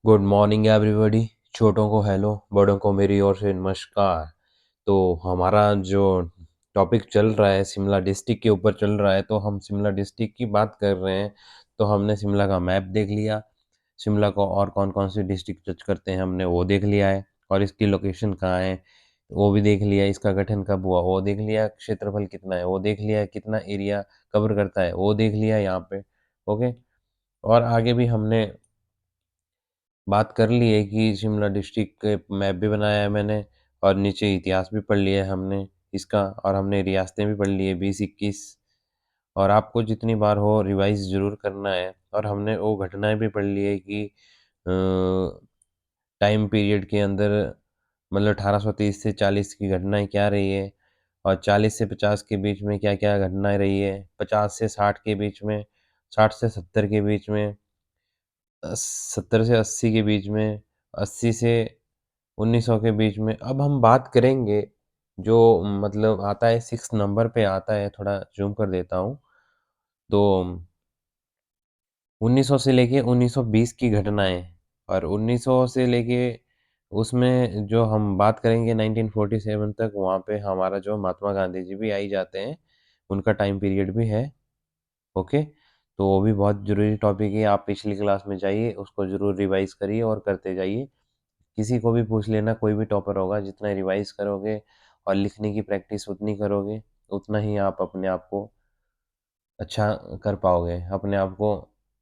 Good morning everybody. छोटों को hello, बड़ों को मेरी ओर से नमस्कार। तो हमारा जो टॉपिक चल रहा है शिमला डिस्ट्रिक्ट के ऊपर चल रहा है, तो हम शिमला डिस्ट्रिक्ट की बात कर रहे हैं। तो हमने शिमला का मैप देख लिया, शिमला को और कौन कौन से डिस्ट्रिक्ट टच करते हैं हमने वो देख लिया है, और इसकी लोकेशन कहाँ है वो भी देख लिया, इसका गठन कब हुआ वो देख लिया, क्षेत्रफल कितना है वो देख लिया, कितना एरिया कवर करता है वो देख लिया यहाँ पे। ओके। और आगे भी हमने बात कर ली है कि शिमला डिस्ट्रिक्ट के मैप भी बनाया है मैंने, और नीचे इतिहास भी पढ़ लिया है हमने इसका, और हमने रियासतें भी पढ़ ली है 20-21। और आपको जितनी बार हो रिवाइज ज़रूर करना है। और हमने वो घटनाएं भी पढ़ ली है कि टाइम पीरियड के अंदर, मतलब 1830 से 40 की घटनाएं क्या रही है, और 40 से 50 के बीच में क्या क्या घटनाएं रही है, 50 से 60 के बीच में, 60 से 70 के बीच में, 70 से 80 के बीच में, 80 से 1900 के बीच में। अब हम बात करेंगे जो मतलब आता है 6 नंबर पे आता है, थोड़ा जूम कर देता हूँ। तो 1900 से लेके 1920 की घटनाएं, और 1900 से लेके उसमें जो हम बात करेंगे 1947 तक, वहाँ पे हमारा जो महात्मा गांधी जी भी आई जाते हैं, उनका टाइम पीरियड भी है। ओके। तो वो भी बहुत ज़रूरी टॉपिक है, आप पिछली क्लास में जाइए, उसको ज़रूर रिवाइज करिए और करते जाइए। किसी को भी पूछ लेना, कोई भी टॉपर होगा, जितना रिवाइज करोगे और लिखने की प्रैक्टिस उतनी करोगे, उतना ही आप अपने आप को अच्छा कर पाओगे, अपने आप को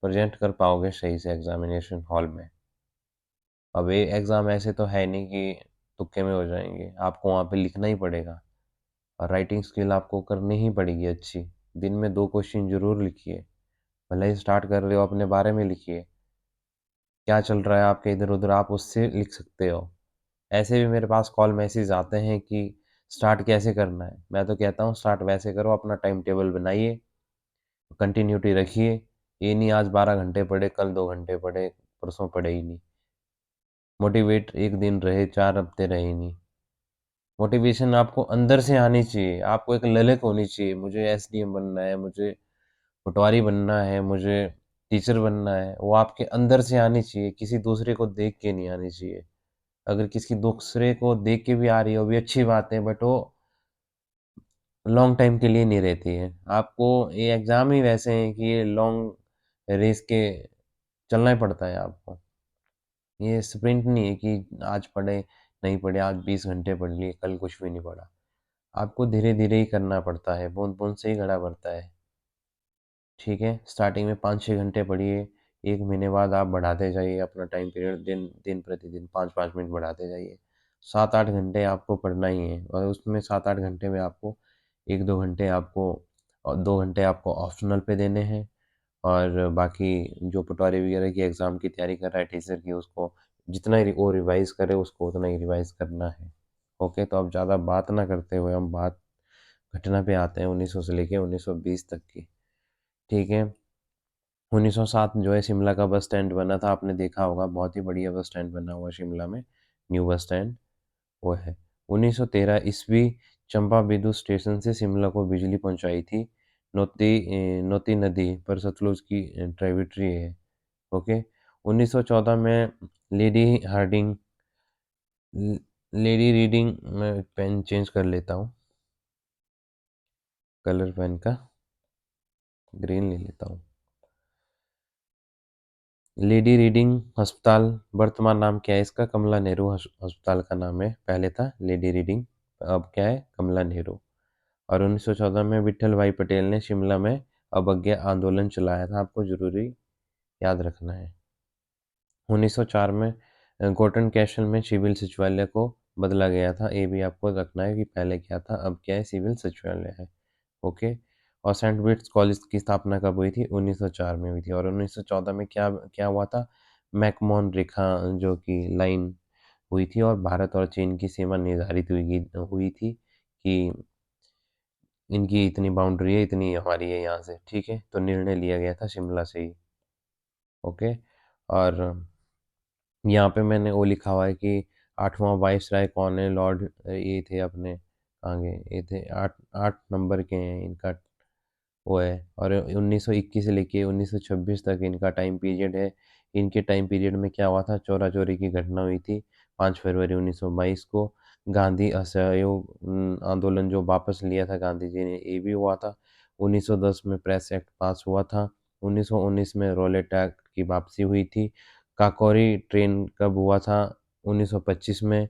प्रेजेंट कर पाओगे सही से एग्जामिनेशन हॉल में। अब ये एग्ज़ाम ऐसे तो है नहीं कि तुक्के में हो जाएंगे, आपको वहाँ पे लिखना ही पड़ेगा, और राइटिंग स्किल आपको करनी ही पड़ेगी अच्छी। दिन में 2 क्वेश्चन ज़रूर लिखिए, भले ही स्टार्ट कर रहे हो अपने बारे में लिखिए, क्या चल रहा है आपके इधर उधर आप उससे लिख सकते हो। ऐसे भी मेरे पास कॉल मैसेज आते हैं कि स्टार्ट कैसे करना है, मैं तो कहता हूँ स्टार्ट वैसे करो, अपना टाइम टेबल बनाइए, कंटिन्यूटी रखिए। ये नहीं आज 12 घंटे पढ़े, कल 2 घंटे पढ़े, परसों पढ़े ही नहीं। मोटिवेट एक दिन रहे, 4 हफ्ते रहे ही नहीं। मोटिवेशन आपको अंदर से आनी चाहिए, आपको एक ललक होनी चाहिए, मुझे एसडीएम बनना है, मुझे पटवारी बनना है, मुझे टीचर बनना है। वो आपके अंदर से आनी चाहिए, किसी दूसरे को देख के नहीं आनी चाहिए। अगर किसी दूसरे को देख के भी आ रही हो भी अच्छी बात है, बट वो लॉन्ग टाइम के लिए नहीं रहती है। आपको ये एग्ज़ाम ही वैसे हैं कि ये लॉन्ग रेस के चलना ही पड़ता है आपको। ये स्प्रिंट नहीं है कि आज पढ़े, नहीं पढ़े, आज 20 घंटे पढ़ लिए, कल कुछ भी नहीं पढ़ा। आपको धीरे धीरे ही करना पड़ता है, बूंद बूंद से ही घड़ा भरता है। ठीक है, स्टार्टिंग में 5-6 घंटे पढ़िए, 1 महीने बाद आप बढ़ाते जाइए अपना टाइम पीरियड, दिन दिन प्रतिदिन 5-5 मिनट बढ़ाते जाइए। 7-8 घंटे आपको पढ़ना ही है, और उसमें 7-8 घंटे में आपको 1-2 घंटे आपको, और 2 घंटे आपको ऑप्शनल पे देने हैं। और बाकी जो पटवारी वगैरह की एग्ज़ाम की तैयारी कर रहा है टीचर की, उसको जितना ही वो रिवाइज़ करे उसको उतना ही रिवाइज़ करना है। ओके। तो अब ज़्यादा बात ना करते हुए हम बात घटना पे आते हैं 1900 से लेके 1920 तक की। ठीक है। 1907 जो है शिमला का बस स्टैंड बना था, आपने देखा होगा, बहुत ही बढ़िया बस स्टैंड बना हुआ शिमला में, न्यू बस स्टैंड वो है। 1913 ईस्वी चंपा बिदु स्टेशन से शिमला को बिजली पहुंचाई थी। नोती नदी पर सतलुज की ट्राइब्यूटरी है। ओके। 1914 में लेडी हार्डिंग, लेडी रीडिंग, मैं पेन चेंज कर लेता हूँ, कलर पेन का ग्रीन ले लेता हूँ। लेडी रीडिंग अस्पताल, वर्तमान नाम क्या है इसका, कमला नेहरू अस्पताल का नाम है, पहले था लेडी रीडिंग, अब क्या है, कमला नेहरू। और 1914 में विट्ठल भाई पटेल ने शिमला में अवज्ञा आंदोलन चलाया था, आपको जरूरी याद रखना है। 1904 में कॉटन कैसल में सिविल सचिवालय को बदला गया था, ये भी आपको रखना है कि पहले क्या था अब क्या है, सिविल सचिवालय है। ओके। और सेंट विट्स कॉलेज की स्थापना कब हुई थी, 1904 में हुई थी। और 1914 में क्या क्या हुआ था, मैकमोहन रेखा जो कि लाइन हुई थी, और भारत और चीन की सीमा निर्धारित हुई थी कि इनकी इतनी बाउंड्री है, इतनी हमारी है यहाँ से। ठीक है, तो निर्णय लिया गया था शिमला से ही। ओके। और यहाँ पे मैंने वो लिखा हुआ है कि 8वां वाइसराय कौन है, लॉर्ड ये थे अपने, आगे ये थे, 8 नंबर के हैं इनका वो है। और 1921 से लेके 1926 तक इनका टाइम पीरियड है। इनके टाइम पीरियड में क्या हुआ था, चोरा चोरी की घटना हुई थी 5 फरवरी 1922 को। गांधी असहयोग आंदोलन जो वापस लिया था गांधी जी ने, ये भी हुआ था। 1910 में प्रेस एक्ट पास हुआ था। 1919 में रॉलेट एक्ट की वापसी हुई थी। काकोरी ट्रेन कब हुआ था, 1925 में।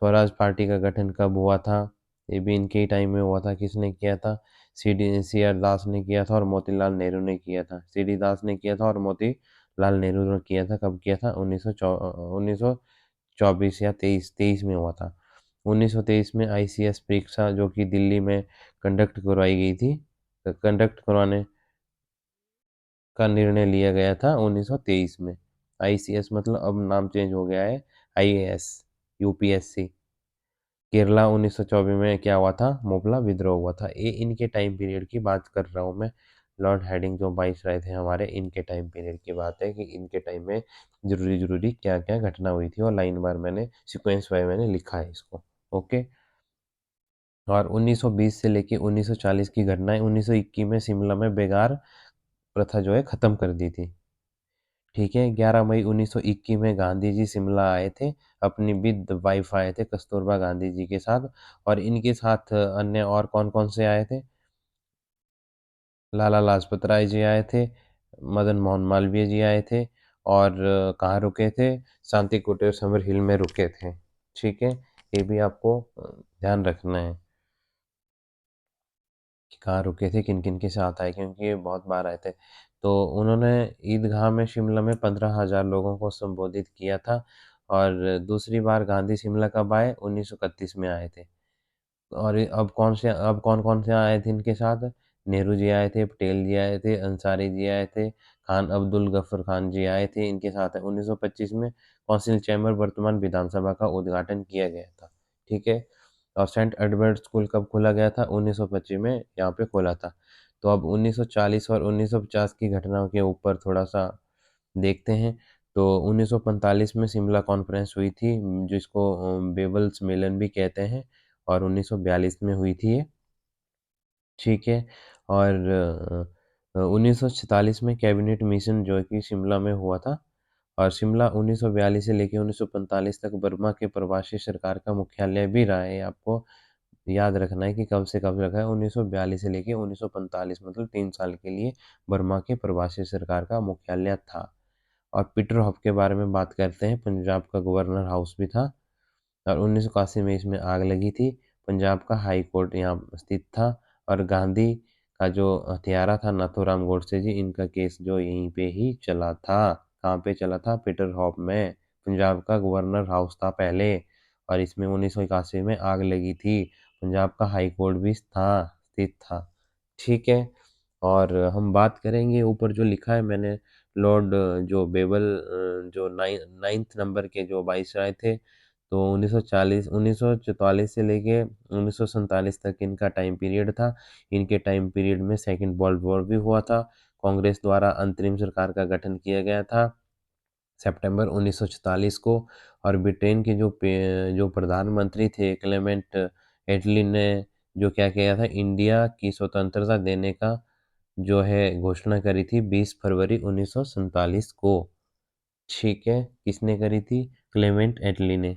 स्वराज पार्टी का गठन कब हुआ था, ये भी इनके ही टाइम में हुआ था। किसने किया था, सी आर दास ने किया था और मोतीलाल नेहरू ने किया था। सी डी दास ने किया था और मोतीलाल नेहरू ने किया था। कब किया था, 1924 या तेईस तेईस में हुआ था। 1923 में आईसीएस परीक्षा जो कि दिल्ली में कंडक्ट करवाई गई थी, कंडक्ट करवाने का निर्णय लिया गया था 1923 में। आईसीएस मतलब अब नाम चेंज हो गया है आईएएस, यूपीएससी। केरला 1924 में क्या हुआ था, मोपला विद्रोह हुआ था। ये इनके टाइम पीरियड की बात कर रहा हूँ मैं। लॉर्ड हेडिंग जो वाइसराय थे हमारे, इनके टाइम पीरियड की बात है कि इनके टाइम में जरूरी जरूरी क्या क्या घटना हुई थी, और लाइन बार मैंने सीक्वेंस वाइज मैंने लिखा है इसको। ओके। और 1920 से लेके 1940 की घटनाएं, 1921 में शिमला में बेगार प्रथा जो है खत्म कर दी थी। ठीक है। 11 मई 1921 में गांधी जी शिमला आए थे, अपनी विद वाइफ आए थे कस्तूरबा गांधी जी के साथ। और इनके साथ अन्य और कौन कौन से आए थे, लाला लाजपत राय जी आए थे, मदन मोहन मालवीय जी आए थे। और कहाँ रुके थे, शांति कुटीर समर हिल में रुके थे। ठीक है। ये भी आपको ध्यान रखना है कि कहाँ रुके थे, किन किन के साथ आए, क्योंकि ये बहुत बार आए थे। तो उन्होंने ईदगाह में शिमला में 15,000 लोगों को संबोधित किया था। और दूसरी बार गांधी शिमला कब आए, 1931 में आए थे। और अब कौन कौन से आए थे इनके साथ, नेहरू जी आए थे, पटेल जी आए थे, अंसारी जी आए थे, खान अब्दुल गफर खान जी आए थे। इनके साथ है 1925 में कौंसिल चैम्बर वर्तमान विधानसभा का उद्घाटन किया गया था। ठीक है। और सेंट एडवर्ड स्कूल कब खोला गया था, 1925 में यहाँ पे खोला था। तो अब 1940 और 1950 की घटनाओं के ऊपर थोड़ा सा देखते हैं। तो 1945 में शिमला कॉन्फ्रेंस हुई थी, जिसको बेबल सम्मेलन भी कहते हैं, और 1942 में हुई थी ये। ठीक है। और 1946 में कैबिनेट मिशन जो है कि शिमला में हुआ था। और शिमला 1942 से लेकर 1945 तक बर्मा के प्रवासी सरकार का मुख्यालय भी रहा है। आपको याद रखना है कि कब से कब रखा है, 1942 से लेके 1945, मतलब 3 साल के लिए बर्मा के प्रवासी सरकार का मुख्यालय था। और पीटर हॉफ के बारे में बात करते हैं, पंजाब का गवर्नर हाउस भी था। और 1981 में इसमें आग लगी थी। पंजाब का हाई कोर्ट यहाँ स्थित था। और गांधी का जो हत्यारा था नाथूराम गोडसे जी, इनका केस जो यहीं पे ही चला था। कहाँ पे चला था, पीटर हॉफ में। पंजाब का गवर्नर हाउस था पहले, और इसमें 1981 में आग लगी थी। पंजाब का हाई कोर्ट भी था, स्थित था। ठीक है। और हम बात करेंगे ऊपर जो लिखा है मैंने, लॉर्ड जो बेबल जो नाइन्थ नंबर के जो वाइसराय थे। तो 1944 से लेके 1947 तक इनका टाइम पीरियड था। इनके टाइम पीरियड में सेकेंड वर्ल्ड वॉर भी हुआ था। कांग्रेस द्वारा अंतरिम सरकार का गठन किया गया था सितंबर 1946 को। और ब्रिटेन के जो प्रधानमंत्री थे क्लेमेंट एटली ने जो क्या किया था, इंडिया की स्वतंत्रता देने का जो है घोषणा करी थी 20 फरवरी 1947 को। ठीक है। किसने करी थी, क्लेमेंट एटली ने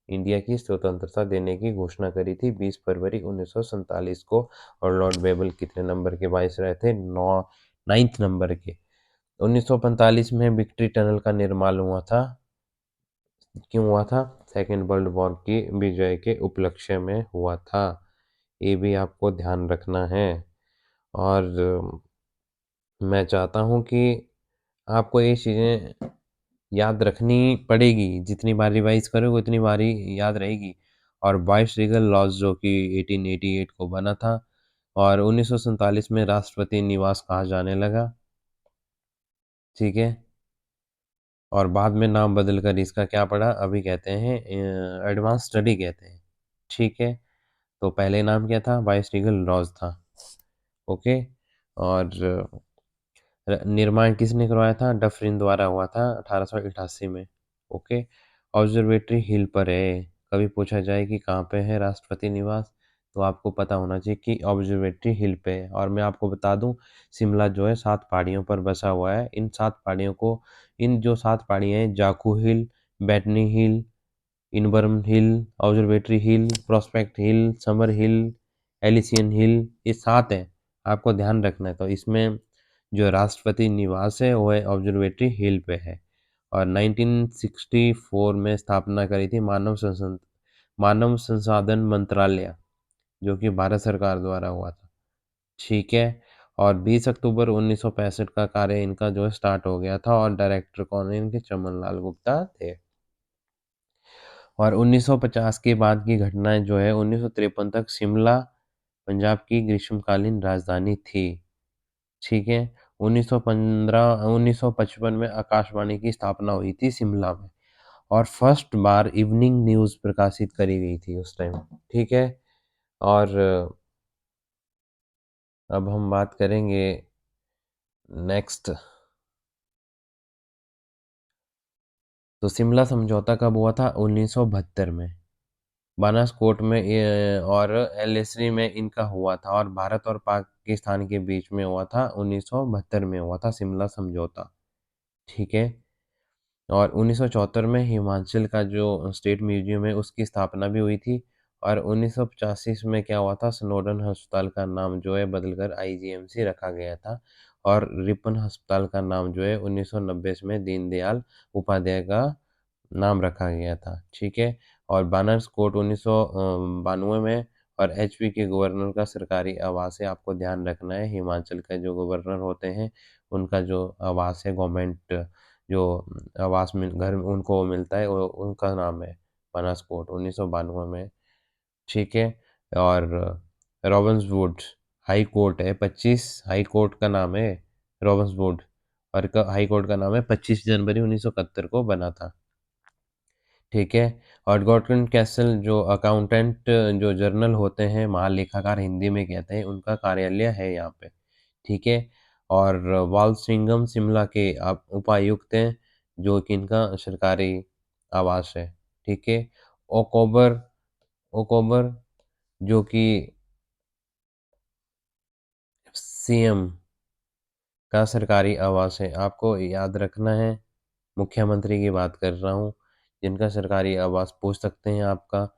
इंडिया की स्वतंत्रता देने की घोषणा करी थी 20 फरवरी 1947 को। और लॉर्ड बेबल कितने नंबर के वाइसराय थे, नाइन्थ नंबर के। 1945 में विक्ट्री टनल का निर्माण हुआ था। क्यों हुआ था, सेकेंड वर्ल्ड वॉर की विजय के उपलक्ष्य में हुआ था। ये भी आपको ध्यान रखना है। और मैं चाहता हूँ कि आपको ये चीज़ें याद रखनी पड़ेगी, जितनी बार रिवाइज करोगे उतनी बार ही याद रहेगी। और बाईस रीगल लॉज जो कि 1888 को बना था। और 1947 में राष्ट्रपति निवास कहा जाने लगा। ठीक है। और बाद में नाम बदल कर इसका क्या पड़ा, अभी कहते हैं एडवांस स्टडी कहते हैं। ठीक है। तो पहले नाम क्या था, वाइस रीगल लॉज था। ओके। और निर्माण किसने करवाया था, डफरिन द्वारा हुआ था 1888 में। ओके। ऑब्जर्वेटरी हिल पर है, कभी पूछा जाए कि कहाँ पे है राष्ट्रपति निवास, तो आपको पता होना चाहिए कि ऑब्जर्वेटरी हिल पे है। और मैं आपको बता दूं, शिमला जो है 7 पहाड़ियों पर बसा हुआ है। इन जो 7 पहाड़ियाँ हैं, जाखू हिल, बैटनी हिल, इनबर्न हिल, ऑब्जर्वेटरी हिल, प्रोस्पेक्ट हिल, समर हिल, एलिसियन हिल, ये 7 हैं। आपको ध्यान रखना है। तो इसमें जो राष्ट्रपति निवास है वो है ऑब्जर्वेटरी हिल पे है। और 1964 में स्थापना करी थी मानव संसाधन मंत्रालय, जो कि भारत सरकार द्वारा हुआ था। ठीक है। और 20 अक्टूबर 1965 का कार्य इनका जो है स्टार्ट हो गया था। और डायरेक्टर कौन है इनके? चमन लाल गुप्ता थे। और 1950 के बाद की घटनाएं जो है, 1953 तक शिमला पंजाब की ग्रीष्मकालीन राजधानी थी। ठीक है। 1955 में आकाशवाणी की स्थापना हुई थी शिमला में। और फर्स्ट बार इवनिंग न्यूज़ प्रकाशित करी गई थी उस टाइम। ठीक है। और अब हम बात करेंगे नेक्स्ट। तो शिमला समझौता कब हुआ था? 1972 में। बानासकोट में और एलएसी में इनका हुआ था। और भारत और पाकिस्तान के बीच में हुआ था, 1972 में हुआ था शिमला समझौता। ठीक है। और 1974 में हिमाचल का जो स्टेट म्यूजियम है उसकी स्थापना भी हुई थी। और 1985 में क्या हुआ था? स्नोडन अस्पताल का नाम जो है बदलकर आईजीएमसी रखा गया था। और रिपन अस्पताल का नाम जो है 1990 में दीनदयाल उपाध्याय का नाम रखा गया था। ठीक है। और बानरकोट 1992 में। और एचपी के गवर्नर का सरकारी आवास है, आपको ध्यान रखना है। हिमाचल के जो गवर्नर होते हैं उनका जो आवास है, गवर्नमेंट जो आवास में घर उनको मिलता है, वो उनका नाम है बानरकोट, 1992 में। ठीक है। और रॉबिन्सवुड हाई कोर्ट है, 25 हाई कोर्ट का नाम है रॉबिन्सवुड। और हाई कोर्ट का नाम है, 25 जनवरी 1971 को बना था। ठीक है। और गॉर्डन कैसल जो अकाउंटेंट जो जर्नल होते हैं, महालेखाकार हिंदी में कहते हैं, उनका कार्यालय है यहाँ पे। ठीक है। और वालसिंगम शिमला के आप उपायुक्त हैं, जो कि इनका सरकारी आवास है। ठीक है। ओकोबर ओकोबर जो कि सीएम का सरकारी आवास है, आपको याद रखना है। मुख्यमंत्री की बात कर रहा हूँ, जिनका सरकारी आवास पूछ सकते हैं आपका।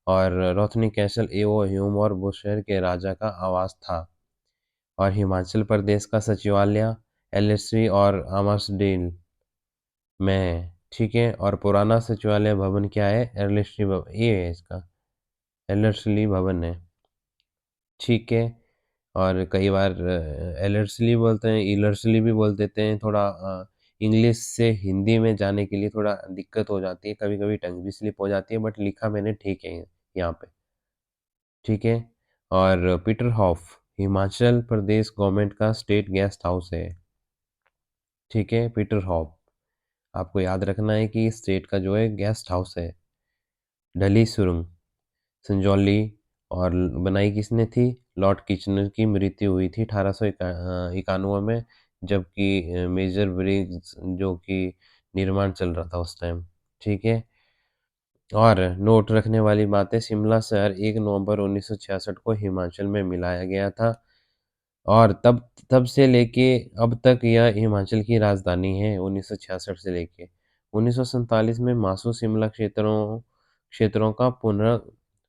और रोथनी कैसल एवो ह्यूम और बुशहर के राजा का आवास था। और हिमाचल प्रदेश का सचिवालय एलिसरी और आमसडेल में है। ठीक है। और पुराना सचिवालय भवन क्या है? एलिसरी भवन, ये है इसका, एलिसरी भवन है। ठीक है। और कई बार एलर्सली बोलते हैं, इलर्सली भी बोल देते हैं। थोड़ा इंग्लिश से हिंदी में जाने के लिए थोड़ा दिक्कत हो जाती है, कभी कभी टंग भी स्लिप हो जाती है, बट लिखा मैंने ठीक है यहाँ पे। ठीक है। और Peter half Himachal Pradesh government का स्टेट गेस्ट हाउस है। ठीक है। पीटर हॉफ, आपको याद रखना है कि स्टेट का जो है गेस्ट हाउस है। ढली सुरंग संजौली, और बनाई किसने थी? लॉर्ड किचनर की मृत्यु हुई थी 1891 में, जबकि मेजर ब्रिग्स जो कि निर्माण चल रहा था उस टाइम। ठीक है। और नोट रखने वाली बात है, शिमला शहर 1 नवंबर 1966 को हिमाचल में मिलाया गया था। और तब तब से लेके अब तक यह हिमाचल की राजधानी है, 1966 से लेके 1947 में मासू शिमला क्षेत्रों का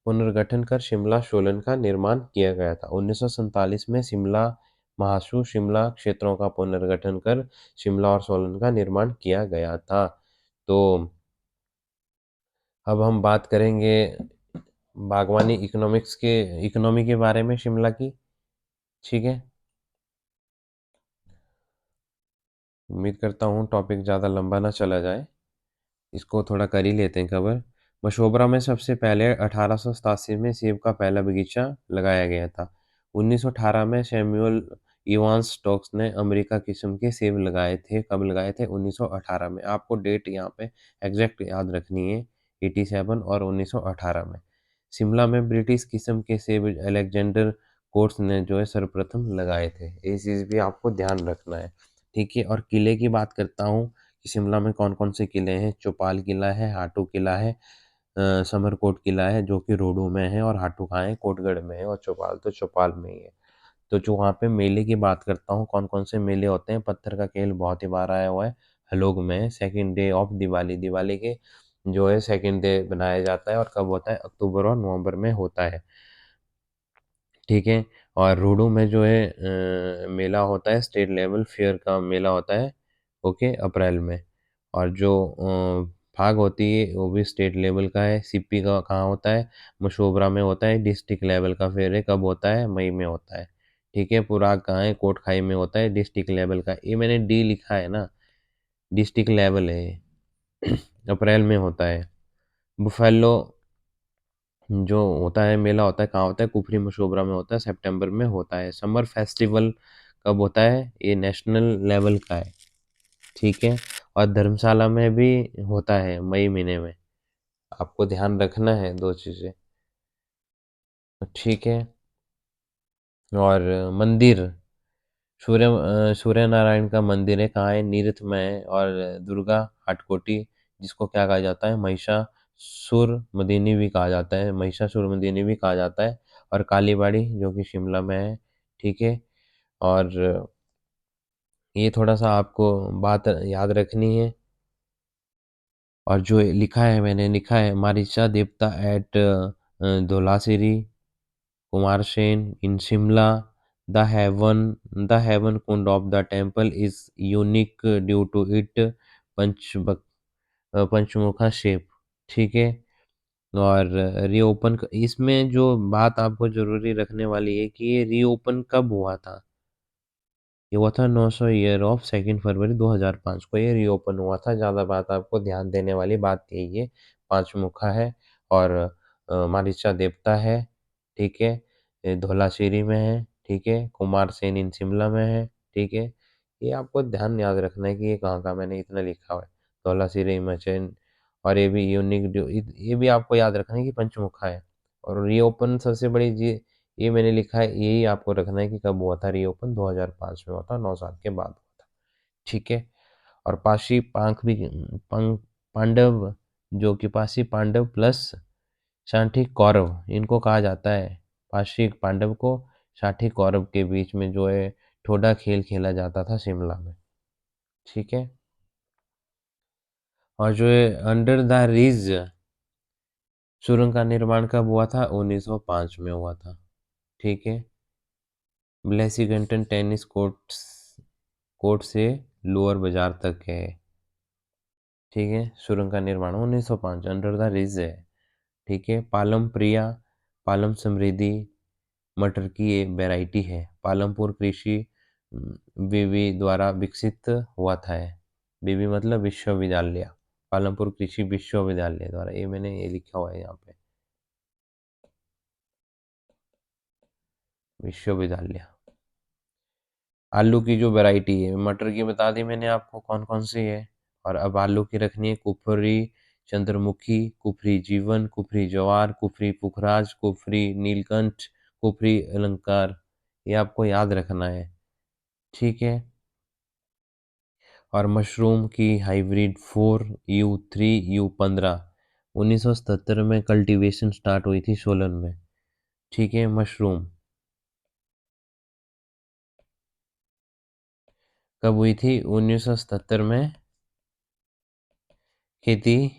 पुनर्गठन कर शिमला सोलन का निर्माण किया गया था। 1947 में महासू शिमला क्षेत्रों का पुनर्गठन कर शिमला और सोलन का निर्माण किया गया था। तो अब हम बात करेंगे बागवानी इकोनॉमी के बारे में शिमला की। ठीक है। उम्मीद करता हूँ टॉपिक ज़्यादा लंबा ना चला जाए, इसको थोड़ा कर ही लेते हैं कवर। मशोबरा में सबसे पहले 1887 में सेब का पहला बगीचा लगाया गया था। 1918 में सैमुअल इवांस स्टोक्स ने अमेरिका किस्म के सेब लगाए थे। कब लगाए थे? 1918 में। आपको डेट यहाँ पे एग्जैक्ट याद रखनी है, 87 और 1918 में। शिमला में ब्रिटिश किस्म के सेब अलेक्जेंडर कोर्स ने जो है सर्वप्रथम लगाए थे। ये चीज़ भी आपको ध्यान रखना है। ठीक है। और किले की बात करता हूँ कि शिमला में कौन कौन से किले हैं। चौपाल किला है, हाटू किला है, समरकोट किला है जो कि रोडू में है, और हाटूखाए कोटगढ़ में है, और चौपाल तो चौपाल में ही है। तो जो वहाँ पे मेले की बात करता हूँ, कौन कौन से मेले होते हैं। पत्थर का खेल बहुत ही बार आया हुआ है, हलोग में second day of Diwali, Diwali के जो है सेकंड डे बनाया जाता है, और कब होता है, अक्टूबर और नवंबर में होता है। ठीक है। और रोडू में जो है मेला होता है, स्टेट लेवल फेयर का मेला होता है, ओके, अप्रैल में। और जो भाग होती है वो भी स्टेट लेवल का है। सीपी का कहाँ होता है, मशोबरा में होता है। डिस्ट्रिक्ट लेवल का फेयर है, कब होता है, मई में होता है। ठीक है। पुराग कहाँ है, कोटखाई में होता है, डिस्ट्रिक्ट लेवल का। ये मैंने डी लिखा है ना, डिस्ट्रिक्ट लेवल है ये। अप्रैल में होता है। बुफेलो जो होता है मेला होता है, कहाँ होता है, कुफरी मशोबरा में होता है, सितंबर में होता है। समर फेस्टिवल कब होता है, ये नेशनल लेवल का है। ठीक है। और धर्मशाला में भी होता है मई महीने में। आपको ध्यान रखना है दो चीज़ें। ठीक है। और मंदिर, सूर्य नारायण का मंदिर है, कहाँ है, नीरथ में है। और दुर्गा हाटकोटी, जिसको क्या कहा जाता है, महिषासुर मदीनी भी कहा जाता है, महिषासुर मदीनी भी कहा जाता है। और कालीबाड़ी जो कि शिमला में है। ठीक है। और ये थोड़ा सा आपको बात याद रखनी है। और जो लिखा है, मैंने लिखा है, Maricha Devta at Dholasiri, Kumarsain in Shimla, the heaven, the heaven kund of the temple is unique due to it Panchmukha shape. ठीक है। और रीओपन इसमें जो बात आपको जरूरी रखने वाली है कि ये रीओपन कब हुआ था। ये हुआ था 900 ईयर ऑफ 2 फरवरी 2005 को ये रीओपन हुआ था। ज़्यादा बात आपको ध्यान देने वाली बात यही है। पांचमुखा है, और मारीचा देवता है। ठीक है। ये धौलासिरी में है। ठीक है। कुमार सेन इन शिमला में है। ठीक है। ये आपको ध्यान याद रखना है कि ये कहाँ का मैंने इतना लिखा हुआ है। धौलासिरी हिमाचल। और ये भी यूनिक, ये भी आपको याद रखना है कि पंचमुखा है। और रीओपन सबसे बड़ी ये मैंने लिखा है, यही आपको रखना है कि कब हुआ था रीओपन, 2005 में हुआ था, 9 साल के बाद हुआ था। ठीक है। और पाशी पांख भी, पांडव, जो कि पासी पांडव प्लस शांठी कौरव, इनको कहा जाता है। पाशी पांडव को शांठी कौरव के बीच में जो है ठोडा खेल खेला जाता था शिमला में। ठीक है। और जो है अंडर द रिज सुरंग का निर्माण कब हुआ था, 1905 में हुआ था। ठीक है। ब्लेसिंगटन टेनिस कोर्ट से लोअर बाजार तक है। ठीक है। सुरंग का निर्माण 1905 अंडर द रिज है। ठीक है। पालम प्रिया, पालम समृद्धि मटर की एक वैरायटी है। पालमपुर कृषि विवि द्वारा विकसित हुआ था। विवि मतलब विश्वविद्यालय, पालमपुर कृषि विश्वविद्यालय द्वारा, ये मैंने ये लिखा हुआ है यहाँ पे, विश्वविद्यालय। आलू की जो वैरायटी है, मटर की बता दी मैंने आपको कौन कौन सी है। और अब आलू की रखनी है, कुफरी चंद्रमुखी, कुफरी जीवन, कुफरी जवार, कुफरी पुखराज, कुफरी नीलकंठ, कुफरी अलंकार, ये आपको याद रखना है। ठीक है। और मशरूम की हाइब्रिड 4U3U15 1977 में कल्टीवेशन स्टार्ट हुई थी सोलन में। ठीक है। मशरूम कब हुई थी, 1977 में खेती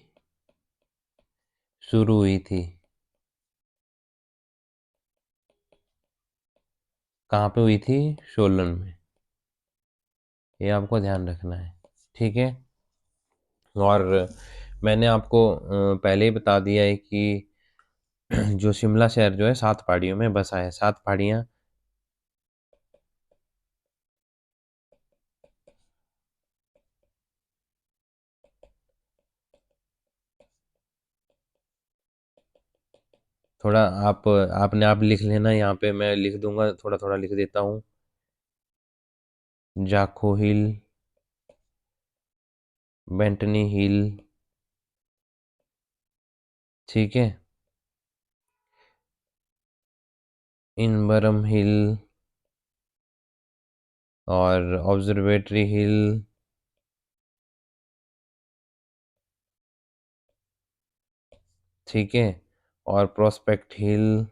शुरू हुई थी। कहाँ पे हुई थी, सोलन में। ये आपको ध्यान रखना है। ठीक है। और मैंने आपको पहले ही बता दिया है कि जो शिमला शहर जो है 7 पहाड़ियों में बसा है। 7 पहाड़ियाँ, थोड़ा आपने आप लिख लेना, यहाँ पे मैं लिख दूंगा, थोड़ा थोड़ा लिख देता हूँ। जाखो हिल, बेंटनी हिल। ठीक है। इनबरम हिल, और ऑब्जर्वेटरी हिल, ठीक है, और प्रोस्पेक्ट हिल,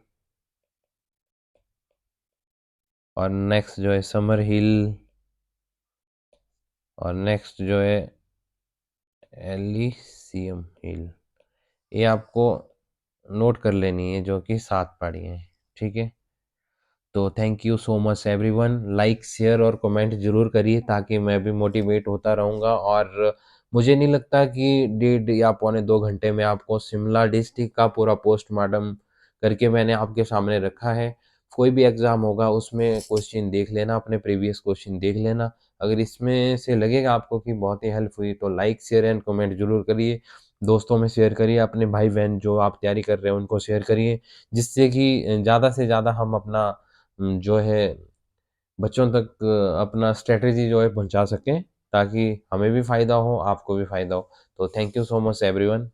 और नेक्स्ट जो है समर हिल, और नेक्स्ट जो है एलिसियम हिल। ये आपको नोट कर लेनी है, जो कि 7 पहाड़ियाँ हैं, ठीक है। तो thank you so much everyone, like share और कमेंट जरूर करिए ताकि मैं भी मोटिवेट होता रहूँगा। और मुझे नहीं लगता कि 1.5 या 2.25 घंटे में आपको शिमला डिस्ट्रिक्ट का पूरा पोस्टमार्टम करके मैंने आपके सामने रखा है। कोई भी एग्ज़ाम होगा उसमें क्वेश्चन देख लेना, अपने प्रीवियस क्वेश्चन देख लेना। अगर इसमें से लगेगा आपको कि बहुत ही हेल्प हुई तो लाइक शेयर एंड कमेंट जरूर करिए, दोस्तों में शेयर करिए, अपने भाई बहन जो आप तैयारी कर रहे हैं उनको शेयर करिए, जिससे कि ज़्यादा से ज़्यादा हम अपना जो है बच्चों तक अपना स्ट्रेटेजी जो है पहुंचा सकें, ताकि हमें भी फ़ायदा हो, आपको भी फ़ायदा हो। तो thank you so much everyone.